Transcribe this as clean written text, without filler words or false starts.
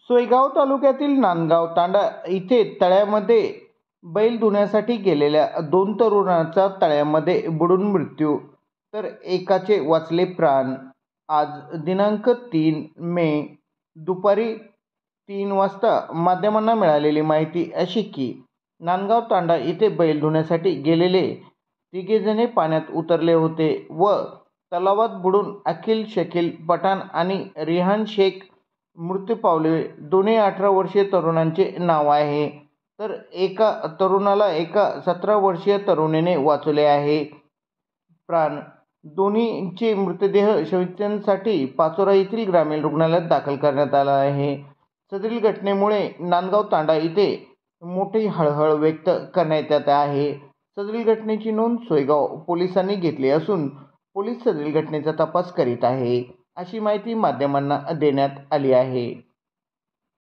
सोयगाव तालुक्यातील नांदगाव तांडा इथे तळ्यामध्ये बैल धुण्यासाठी गेलेल्या 2 तरुणांचा तळ्यामध्ये बुडून मृत्यू, तर एकाचे वाचले प्राण। आज दिनांक 3 मे दुपारी 3 वाजता माध्यमांना मिळालेली माहिती अशी की नांदगाव तांडा इथे बैल धुण्यासाठी गेलेले तिघेजणे पाण्यात उतरले होते व तलावात बुडून अखिल शकील पठाण आणि रिहान शेख मृत्यू पावले। दोन्ही 18 वर्षीय तरुणांचे नाव आहे, तर एका तरुणाला एका 17 वर्षीय तरुणीने वाचवले आहे प्राण। दोन्हींचे मृतदेह शवविच्छेदनासाठी पाचोरा येथील ग्रामीण रुग्णालयात दाखल करण्यात आला आहे। सदरील घटनेमुळे नांदगाव तांडा इथे मोठी हळहळ व्यक्त करण्यात येत आहे। सदरील घटनेची नोंद सोयगाव पोलिसांनी घेतली असून पोलीस सदरील घटनेचा तपास करीत आहे, अशी माहिती माध्यमांना देण्यात आली आहे।